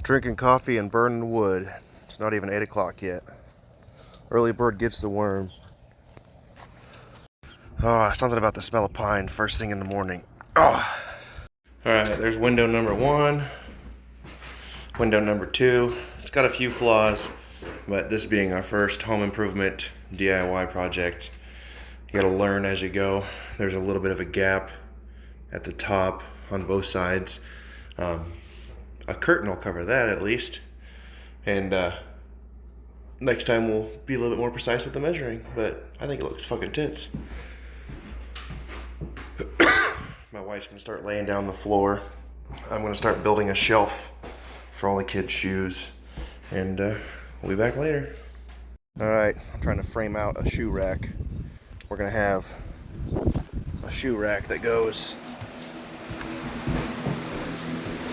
Drinking coffee and burning wood. It's not even 8 o'clock yet. Early bird gets the worm. Oh, something about the smell of pine first thing in the morning. Oh. Alright, there's window number 1. Window number 2. It's got a few flaws, but this being our first home improvement DIY project, you gotta learn as you go. There's a little bit of a gap at the top on both sides. A curtain will cover that at least. And next time we'll be a little bit more precise with the measuring, but I think it looks fucking tits. My wife's gonna start laying down the floor. I'm gonna start building a shelf for all the kids' shoes, and we'll be back later. Alright, I'm trying to frame out a shoe rack. We're gonna have a shoe rack that goes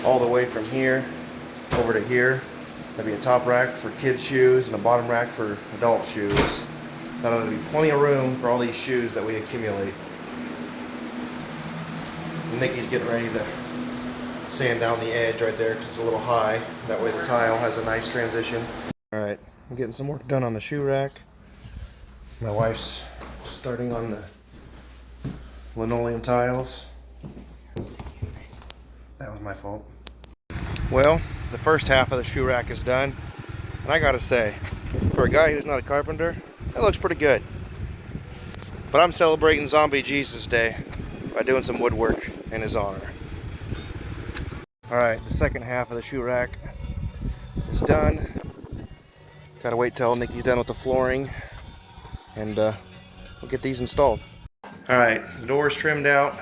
all the way from here over to here. There'll be a top rack for kids' shoes and a bottom rack for adult shoes. That'll be plenty of room for all these shoes that we accumulate. Nikki's getting ready to sand down the edge right there because it's a little high. That way the tile has a nice transition. Alright, I'm getting some work done on the shoe rack. My wife's starting on the linoleum tiles. That was my fault. Well, the first half of the shoe rack is done, and I gotta say, for a guy who's not a carpenter, that looks pretty good. But I'm celebrating Zombie Jesus Day by doing some woodwork in his honor. Alright, the second half of the shoe rack is done. Gotta wait till Nikki's done with the flooring, and we'll get these installed. Alright, the door's trimmed out.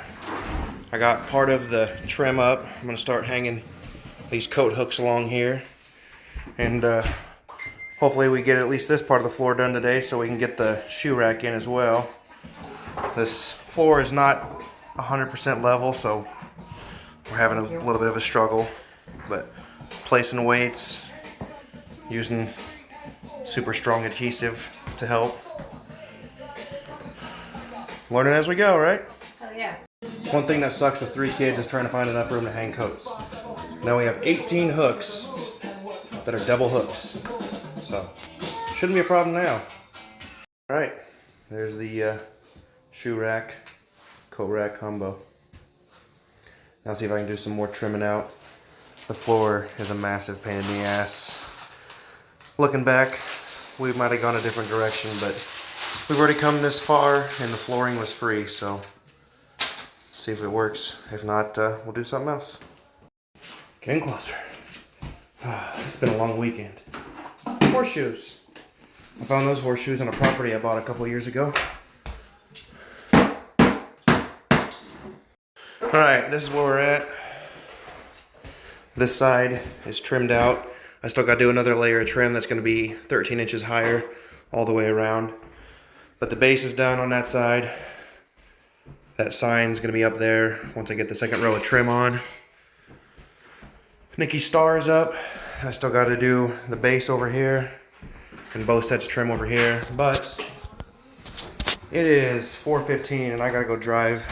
I got part of the trim up. I'm gonna start hanging these coat hooks along here, and hopefully we get at least this part of the floor done today so we can get the shoe rack in as well. This floor is not 100% level, so we're having a little bit of a struggle, but placing weights, using super strong adhesive to help. Learning as we go, right? Oh yeah. One thing that sucks with 3 kids is trying to find enough room to hang coats. Now we have 18 hooks that are double hooks, so shouldn't be a problem now. Alright, there's the shoe rack, coat rack combo. Now see if I can do some more trimming out. The floor is a massive pain in the ass. Looking back, we might have gone a different direction, but we've already come this far and the flooring was free, so see if it works. If not, we'll do something else. Getting closer. It's been a long weekend. Horseshoes. I found those horseshoes on a property I bought a couple years ago. Alright, this is where we're at. This side is trimmed out. I still got to do another layer of trim that's going to be 13 inches higher all the way around. But the base is done on that side. That sign's going to be up there once I get the second row of trim on. Nikki's star is up. I still got to do the base over here and both sets of trim over here. But it is 4:15 and I got to go drive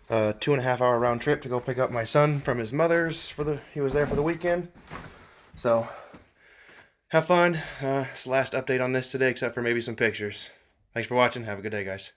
a 2.5 hour round trip to go pick up my son from his mother's. He was there for the weekend. So have fun. It's the last update on this today except for maybe some pictures. Thanks for watching. Have a good day, guys.